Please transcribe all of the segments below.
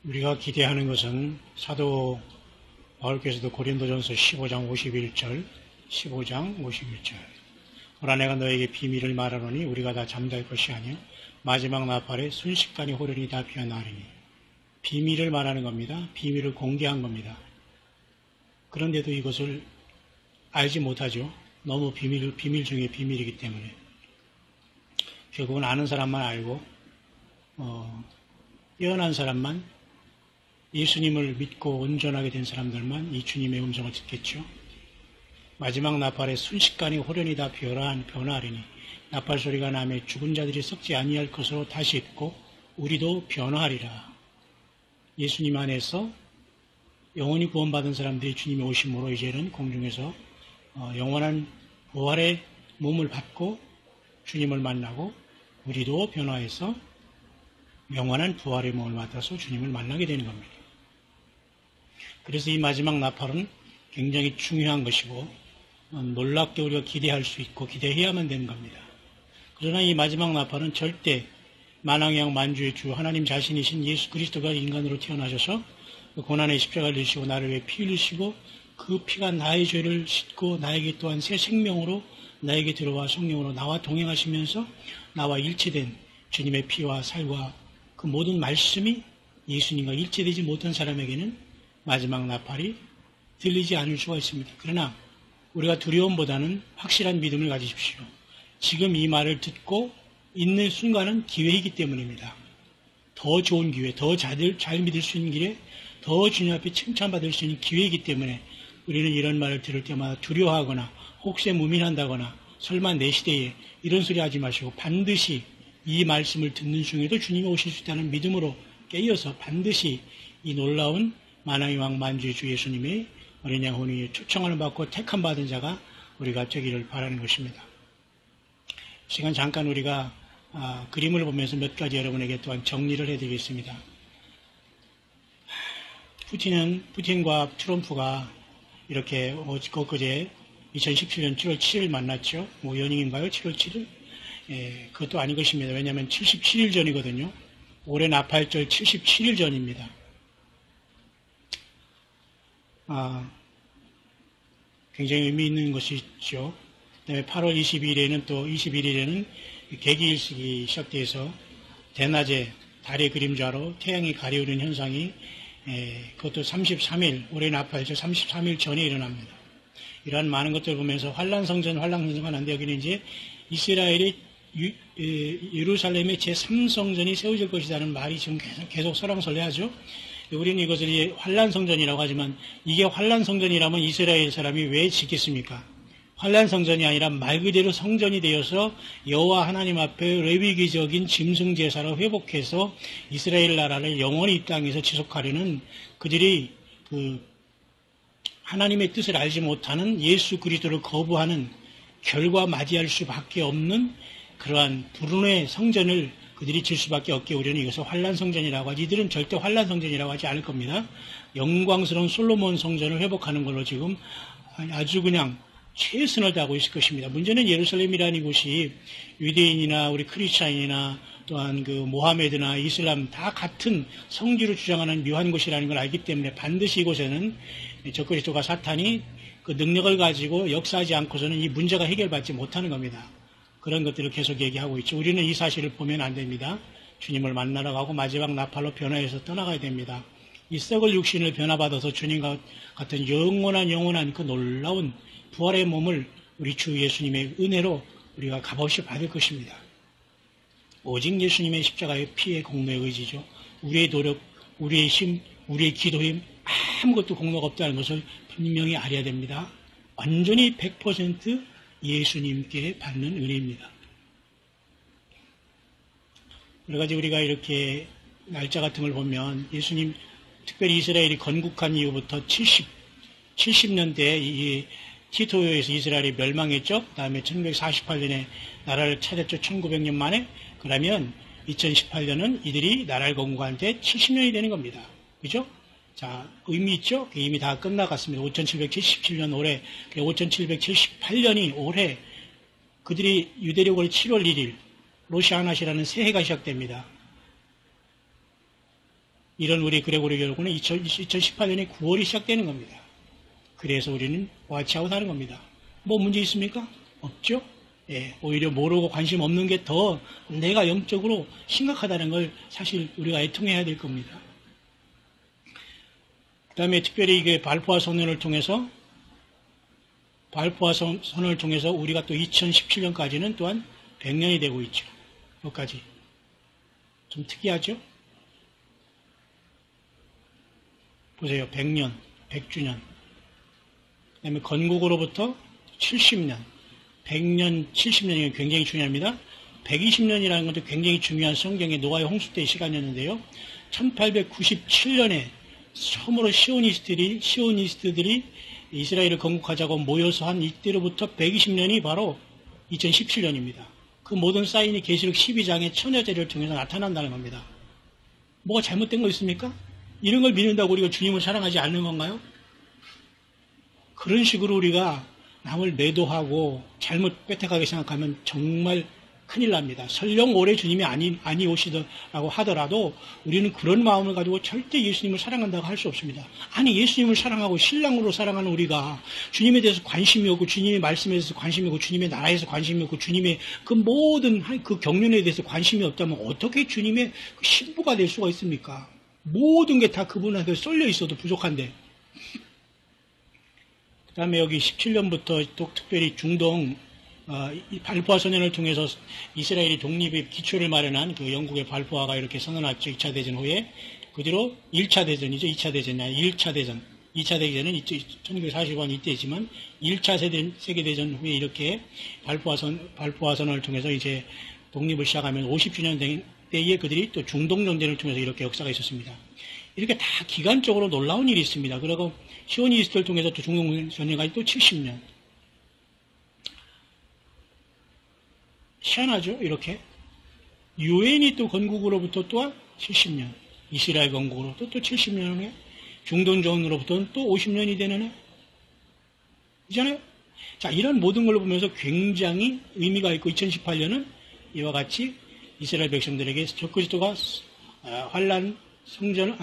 우리가 기대하는 것은 사도 바울께서도 고린도전서 15장 51절 오라 내가 너에게 비밀을 말하노니 우리가 다 잠잘 것이 아니요 마지막 나팔에 순식간에 호련히 다 피어나리니. 비밀을 말하는 겁니다. 비밀을 공개한 겁니다. 그런데도 이것을 알지 못하죠. 너무 비밀 중에 비밀이기 때문에. 결국은 아는 사람만 알고 깨어난 사람만, 예수님을 믿고 온전하게 된 사람들만 이 주님의 음성을 듣겠죠. 마지막 나팔에 순식간에 호련히 다 변화하리니 나팔 소리가 나매 죽은 자들이 썩지 아니할 것으로 다시 있고 우리도 변화하리라. 예수님 안에서 영원히 구원받은 사람들이 주님의 오심으로 이제는 공중에서 영원한 부활의 몸을 받고 주님을 만나고 우리도 변화해서 영원한 부활의 몸을 받아서 주님을 만나게 되는 겁니다. 그래서 이 마지막 나팔은 굉장히 중요한 것이고 놀랍게 우리가 기대할 수 있고 기대해야만 되는 겁니다. 그러나 이 마지막 나팔은 절대 만왕의 만주의 주 하나님 자신이신 예수 그리스도가 인간으로 태어나셔서 그 고난의 십자가를 지시고 나를 위해 피 흘리시고 그 피가 나의 죄를 씻고 나에게 또한 새 생명으로 나에게 들어와 성령으로 나와 동행하시면서 나와 일치된 주님의 피와 살과 그 모든 말씀이 예수님과 일치되지 못한 사람에게는 마지막 나팔이 들리지 않을 수가 있습니다. 그러나 우리가 두려움보다는 확실한 믿음을 가지십시오. 지금 이 말을 듣고 있는 순간은 기회이기 때문입니다. 더 좋은 기회, 더 잘 믿을 수 있는 길에 더 주님 앞에 칭찬받을 수 있는 기회이기 때문에 우리는 이런 말을 들을 때마다 두려워하거나 혹세 무민한다거나 설마 내 시대에 이런 소리 하지 마시고 반드시 이 말씀을 듣는 중에도 주님이 오실 수 있다는 믿음으로 깨어서 반드시 이 놀라운 만왕의 왕 만주의 주 예수님의 어린 양 혼인에 초청을 받고 택함 받은 자가 우리가 되기를 바라는 것입니다. 시간 잠깐 우리가 그림을 보면서 몇 가지 여러분에게 또한 정리를 해드리겠습니다. 푸틴과 트럼프가 이렇게 엊그제 2017년 7월 7일 만났죠. 연인인가요? 7월 7일? 예, 그것도 아닌 것입니다. 왜냐하면 77일 전이거든요. 올해 나팔절 77일 전입니다. 굉장히 의미 있는 것이죠. 그다음에 8월 21일에는 개기일식이 시작돼서 대낮에 달의 그림자로 태양이 가려우는 현상이 그것도 33일, 올해 나팔절 33일 전에 일어납니다. 이러한 많은 것들을 보면서 환란성전가 하는데 여기는 이제 이스라엘의 예루살렘의 제3성전이 세워질 것이라는 말이 지금 계속 설왕설래하죠. 우리는 이것을 환란성전이라고 하지만 이게 환란성전이라면 이스라엘 사람이 왜 짓겠습니까? 환란성전이 아니라 말 그대로 성전이 되어서 여호와 하나님 앞에 레위기적인 짐승제사를 회복해서 이스라엘 나라를 영원히 이 땅에서 지속하려는 그들이 하나님의 뜻을 알지 못하는 예수 그리스도를 거부하는 결과 맞이할 수밖에 없는 그러한 불운의 성전을 그들이 질 수밖에 없게 우리는 이것을 환란성전이라고 하지, 이들은 절대 환란성전이라고 하지 않을 겁니다. 영광스러운 솔로몬 성전을 회복하는 걸로 지금 아주 그냥 최선을 다하고 있을 것입니다. 문제는 예루살렘이라는 곳이 유대인이나 우리 크리스찬이나 또한 모하메드나 이슬람 다 같은 성지로 주장하는 묘한 곳이라는 걸 알기 때문에 반드시 이곳에는 적그리스도가 사탄이 그 능력을 가지고 역사하지 않고서는 이 문제가 해결받지 못하는 겁니다. 그런 것들을 계속 얘기하고 있죠. 우리는 이 사실을 보면 안 됩니다. 주님을 만나러 가고 마지막 나팔로 변화해서 떠나가야 됩니다. 이 썩을 육신을 변화받아서 주님과 같은 영원한 그 놀라운 부활의 몸을 우리 주 예수님의 은혜로 우리가 값없이 받을 것입니다. 오직 예수님의 십자가의 피의 공로의 의지죠. 우리의 노력, 우리의 힘, 우리의 기도힘 아무것도 공로가 없다는 것을 분명히 알아야 됩니다. 완전히 100% 예수님께 받는 은혜입니다. 여러 가지 우리가 이렇게 날짜 같은 걸 보면 예수님 특별히 이스라엘이 건국한 이후부터 70년대에 이 티토에서 이스라엘이 멸망했죠. 그 다음에 1948년에 나라를 찾았죠. 1900년 만에. 그러면 2018년은 이들이 나라를 건국한 데 70년이 되는 겁니다. 그죠? 자, 의미 있죠? 이미 다 끝나갔습니다. 5777년 올해, 5778년이 올해 그들이 유대력을 7월 1일 로시아나시라는 새해가 시작됩니다. 이런 우리 그레고리 교회는 2018년에 9월이 시작되는 겁니다. 그래서 우리는 와치하고 사는 겁니다. 뭐 문제 있습니까? 없죠? 예, 오히려 모르고 관심 없는 게 더 내가 영적으로 심각하다는 걸 사실 우리가 애통해야 될 겁니다. 그 다음에 특별히 이게 발포와 선언을 통해서 우리가 또 2017년까지는 또한 100년이 되고 있죠. 여기까지. 좀 특이하죠? 보세요. 100년, 100주년. 그 다음에 건국으로부터 70년. 100년, 70년이 굉장히 중요합니다. 120년이라는 것도 굉장히 중요한 성경의 노아의 홍수 때의 시간이었는데요. 1897년에 처음으로 시오니스트들이 이스라엘을 건국하자고 모여서 한 이때로부터 120년이 바로 2017년입니다. 그 모든 사인이 계시록 12장의 처녀제를 통해서 나타난다는 겁니다. 뭐가 잘못된 거 있습니까? 이런 걸 믿는다고 우리가 주님을 사랑하지 않는 건가요? 그런 식으로 우리가 남을 매도하고 잘못 뺏어가게 생각하면 정말 큰일 납니다. 설령 올해 주님이 아니 오시더라고 하더라도 우리는 그런 마음을 가지고 절대 예수님을 사랑한다고 할 수 없습니다. 아니 예수님을 사랑하고 신랑으로 사랑하는 우리가 주님에 대해서 관심이 없고 주님의 말씀에 대해서 관심이 없고 주님의 나라에서 관심이 없고 주님의 그 모든 그 경륜에 대해서 관심이 없다면 어떻게 주님의 그 신부가 될 수가 있습니까? 모든 게 다 그분한테 쏠려 있어도 부족한데. 그 다음에 여기 17년부터 또 특별히 중동 이 발포화 선언을 통해서 이스라엘이 독립의 기초를 마련한 그 영국의 발포화가 이렇게 선언했죠. 2차 대전 후에. 그 뒤로 1차 대전이죠. 2차 대전이 아니라 1차 대전. 2차 대전은 1945년 이때지만 1차 세계대전 후에 이렇게 발포화 선언을 통해서 이제 독립을 시작하면 50주년 된 때에 그들이 또 중동 전쟁을 통해서 이렇게 역사가 있었습니다. 이렇게 다 기간적으로 놀라운 일이 있습니다. 그리고 시오니스트를 통해서 또 중동 전쟁까지 또 70년. 희한하죠? 이렇게. 유엔이 또 건국으로부터 또한 70년. 이스라엘 건국으로부터 또 70년 후에 중동전으로부터는 또 50년이 되는 해. 이잖아요? 자, 이런 모든 걸로 보면서 굉장히 의미가 있고 2018년은 이와 같이 이스라엘 백성들에게 적그리스도가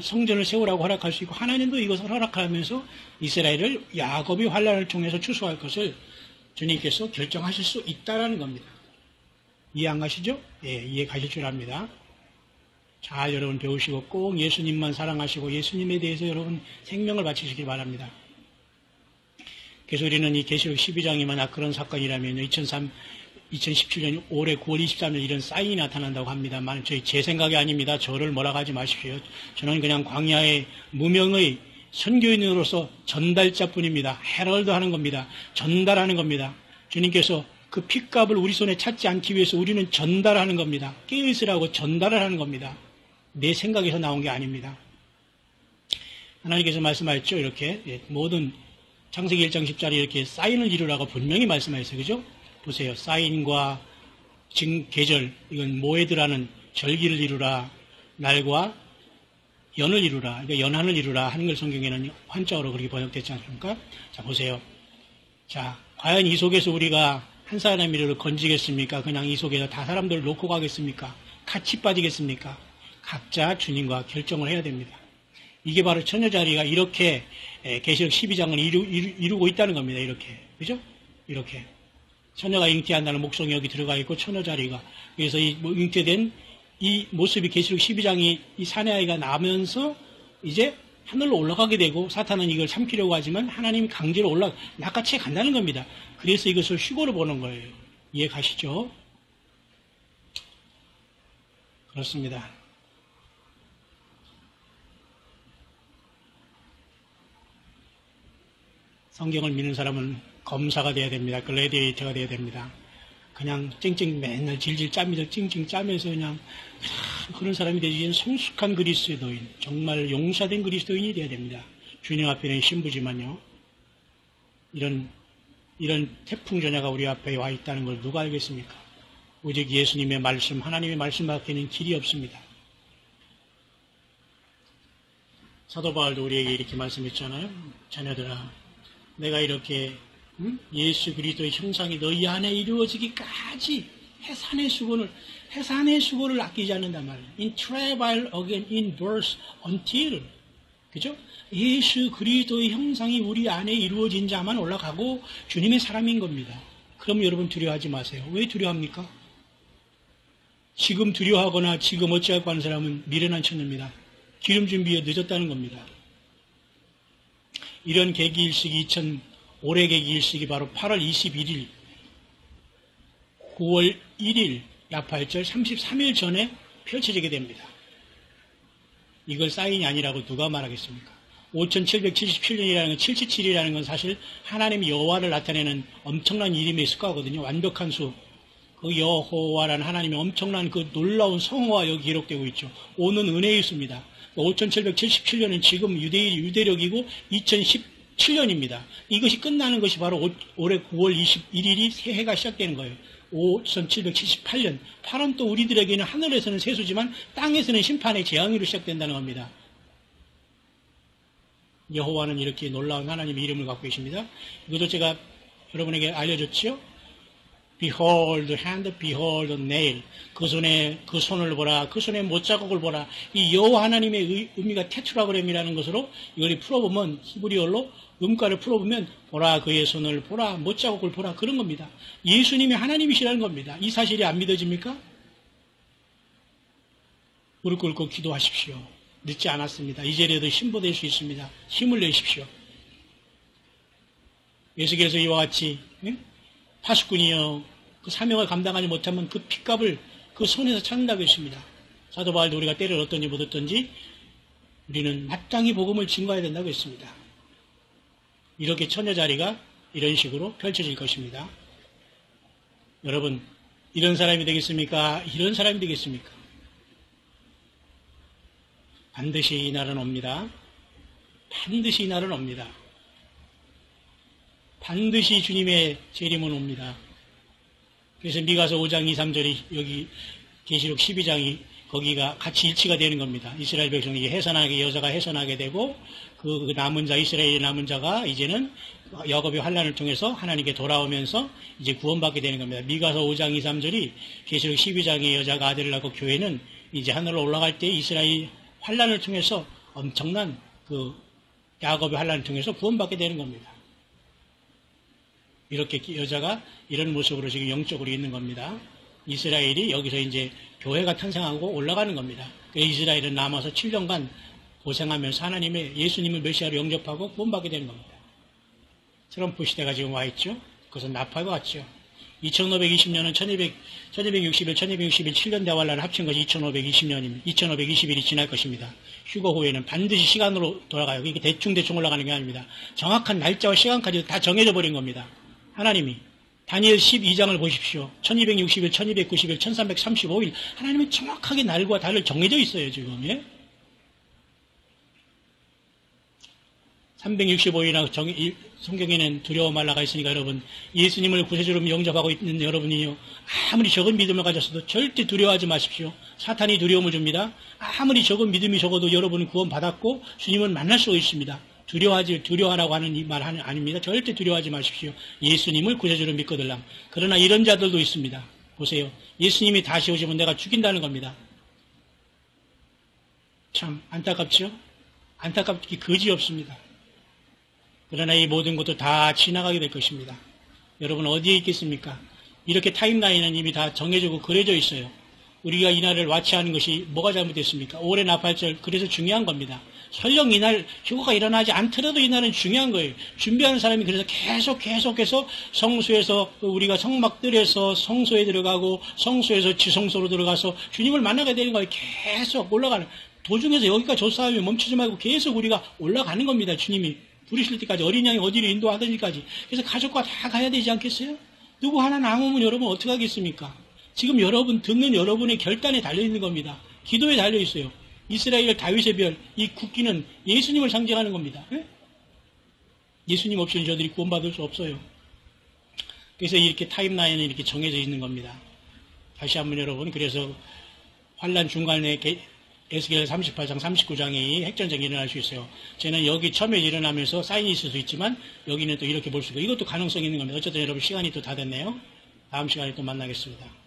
성전을 세우라고 허락할 수 있고 하나님도 이것을 허락하면서 이스라엘을 야곱의 환란을 통해서 추수할 것을 주님께서 결정하실 수 있다라는 겁니다. 이해 안 가시죠? 예, 이해 가실 줄 압니다. 잘 여러분 배우시고 꼭 예수님만 사랑하시고 예수님에 대해서 여러분 생명을 바치시길 바랍니다. 그래서 우리는 이 계시록 12장이 만약 그런 사건이라면 2017년 올해 9월 23일 이런 사인이 나타난다고 합니다만 제 생각이 아닙니다. 저를 뭐라고 하지 마십시오. 저는 그냥 광야의 무명의 선교인으로서 전달자뿐입니다. 헤럴드 하는 겁니다. 전달하는 겁니다. 주님께서 그 핏값을 우리 손에 찾지 않기 위해서 우리는 전달하는 겁니다. 깨어있으라고 전달을 하는 겁니다. 내 생각에서 나온 게 아닙니다. 하나님께서 말씀하셨죠. 이렇게 모든 창세기 1장 10절에 이렇게 사인을 이루라고 분명히 말씀하셨어요. 그죠? 보세요. 사인과 계절, 이건 모에드라는 절기를 이루라, 날과 연을 이루라, 그러니까 연한을 이루라 하는 걸 성경에는 한자어로 그렇게 번역됐지 않습니까? 자, 보세요. 자, 과연 이 속에서 우리가 한 사람의 미래를 건지겠습니까? 그냥 이 속에서 다 사람들을 놓고 가겠습니까? 같이 빠지겠습니까? 각자 주님과 결정을 해야 됩니다. 이게 바로 처녀자리가 이렇게 계시록 12장을 이루고 있다는 겁니다. 이렇게. 그죠? 이렇게. 처녀가 잉태한다는 목성이 여기 들어가 있고 처녀자리가. 그래서 이 잉태된 이 모습이 계시록 12장이 이 사내아이가 나면서 이제 하늘로 올라가게 되고 사탄은 이걸 삼키려고 하지만 하나님이 강제로 낚아채 간다는 겁니다. 그래서 이것을 휴거로 보는 거예요. 이해 가시죠? 그렇습니다. 성경을 믿는 사람은 검사가 돼야 됩니다. 글래디에이터가 돼야 됩니다. 그냥 찡찡 맨날 질질 짜면서 찡찡 짜면서 그냥 그런 사람이 되기엔 성숙한 그리스도인, 정말 용사된 그리스도인이 돼야 됩니다. 주님 앞에는 신부지만요. 이런 태풍 전야가 우리 앞에 와 있다는 걸 누가 알겠습니까? 오직 예수님의 말씀, 하나님의 말씀밖에는 길이 없습니다. 사도 바울도 우리에게 이렇게 말씀했잖아요. 자녀들아, 내가 이렇게 예수 그리스도의 형상이 너희 안에 이루어지기까지 해산의 수고를 아끼지 않는단 말이에요. In travail again in birth until. 그죠? 예수 그리스도의 형상이 우리 안에 이루어진 자만 올라가고 주님의 사람인 겁니다. 그럼 여러분 두려워하지 마세요. 왜 두려워합니까? 지금 두려워하거나 지금 어찌할까 하는 사람은 미련한 천녀입니다. 기름 준비에 늦었다는 겁니다. 이런 계기일식이 올해 계기일식이 바로 8월 21일, 9월 1일 야팔절 33일 전에 펼쳐지게 됩니다. 이걸 사인이 아니라고 누가 말하겠습니까? 5777년이라는 건 777이라는 건 사실 하나님 여호와를 나타내는 엄청난 이름의 숫자거든요. 완벽한 수. 그 여호와라는 하나님의 엄청난 그 놀라운 성호가 여기 기록되고 있죠. 오는 은혜의 수입니다. 5777년은 지금 유대력이고 2017년입니다. 이것이 끝나는 것이 바로 올해 9월 21일이 새해가 시작되는 거예요. 5778년. 8은 또 우리들에게는 하늘에서는 세수지만 땅에서는 심판의 재앙으로 시작된다는 겁니다. 여호와는 이렇게 놀라운 하나님의 이름을 갖고 계십니다. 이것도 제가 여러분에게 알려줬지요. Behold the hand, behold the nail. 그 손을 보라, 그 손의 못자국을 보라. 이 여호와 하나님의 의미가 테트라그램이라는 것으로 이걸 풀어보면 히브리어로 음가를 풀어보면 보라 그의 손을 보라, 못자국을 보라 그런 겁니다. 예수님이 하나님이시라는 겁니다. 이 사실이 안 믿어집니까? 무릎 꿇고 기도하십시오. 늦지 않았습니다. 이제라도 신보될 수 있습니다. 힘을 내십시오. 예수께서 이와 같이 파수꾼이여 그 사명을 감당하지 못하면 그 핏값을 그 손에서 찾는다고 했습니다. 사도 바울도 우리가 때를 얻든지 못 얻든지 우리는 마땅히 복음을 증거해야 된다고 했습니다. 이렇게 처녀 자리가 이런 식으로 펼쳐질 것입니다. 여러분 이런 사람이 되겠습니까? 이런 사람이 되겠습니까? 반드시 이 날은 옵니다. 반드시 이 날은 옵니다. 반드시 주님의 재림은 옵니다. 그래서 미가서 5장 2, 3절이 여기 계시록 12장이 거기가 같이 일치가 되는 겁니다. 이스라엘 백성이 여자가 해산하게 되고 그 남은 자, 이스라엘의 남은 자가 이제는 야곱의 환난을 통해서 하나님께 돌아오면서 이제 구원받게 되는 겁니다. 미가서 5장 2, 3절이 계시록 12장의 여자가 아들을 낳고 교회는 이제 하늘로 올라갈 때 이스라엘 환난을 통해서 엄청난 그 야곱의 환난을 통해서 구원받게 되는 겁니다. 이렇게 여자가 이런 모습으로 지금 영적으로 있는 겁니다. 이스라엘이 여기서 이제 교회가 탄생하고 올라가는 겁니다. 이스라엘은 남아서 7년간 고생하면서 하나님의 예수님을 메시아로 영접하고 구원받게 되는 겁니다. 트럼프 시대가 지금 와 있죠. 그것은 나팔과 같죠. 2520년은 1261, 7년 대환란을 합친 것이 2520년입니다. 2520일이 지날 것입니다. 휴거 후에는 반드시 시간으로 돌아가요. 이게 대충 올라가는 게 아닙니다. 정확한 날짜와 시간까지 다 정해져 버린 겁니다. 하나님이 다니엘 12장을 보십시오. 1260일, 1290일, 1335일 하나님은 정확하게 날과 달을 정해져 있어요. 지금. 예? 365일이나 성경에는 두려워 말라가 있으니까 여러분 예수님을 구세주로 영접하고 있는 여러분이요 아무리 적은 믿음을 가졌어도 절대 두려워하지 마십시오. 사탄이 두려움을 줍니다. 아무리 적은 믿음이 적어도 여러분은 구원받았고 주님은 만날 수 있습니다. 두려워하라고 하는 이 말 아닙니다. 절대 두려워하지 마십시오. 예수님을 구세주로 믿거들랑. 그러나 이런 자들도 있습니다. 보세요. 예수님이 다시 오시면 내가 죽인다는 겁니다. 참 안타깝죠? 안타깝기 그지없습니다. 그러나 이 모든 것도 다 지나가게 될 것입니다. 여러분 어디에 있겠습니까? 이렇게 타임라인은 이미 다 정해지고 그려져 있어요. 우리가 이 날을 와치하는 것이 뭐가 잘못됐습니까? 올해 나팔절 그래서 중요한 겁니다. 설령 이날 휴거가 일어나지 않더라도 이 날은 중요한 거예요. 준비하는 사람이 그래서 계속해서 성소에서 우리가 성막들에서 성소에 들어가고 성소에서 지성소로 들어가서 주님을 만나게 되는 거예요. 계속 올라가는 도중에서 여기까지 저 싸움이 멈추지 말고 계속 우리가 올라가는 겁니다. 주님이 부르실 때까지 어린 양이 어디로 인도하든지까지. 그래서 가족과 다 가야 되지 않겠어요? 누구 하나 남으면 여러분 어떻게 하겠습니까? 지금 여러분 듣는 여러분의 결단에 달려있는 겁니다. 기도에 달려있어요. 이스라엘 다윗의 별, 이 국기는 예수님을 상징하는 겁니다. 네? 예수님 없이는 저들이 구원받을 수 없어요. 그래서 이렇게 타임라인이 이렇게 정해져 있는 겁니다. 다시 한번 여러분, 그래서 환란 중간에 에스겔 38장, 39장에 핵전쟁이 일어날 수 있어요. 저는 여기 처음에 일어나면서 사인이 있을 수 있지만 여기는 또 이렇게 볼 수 있고 이것도 가능성이 있는 겁니다. 어쨌든 여러분 시간이 또 다 됐네요. 다음 시간에 또 만나겠습니다.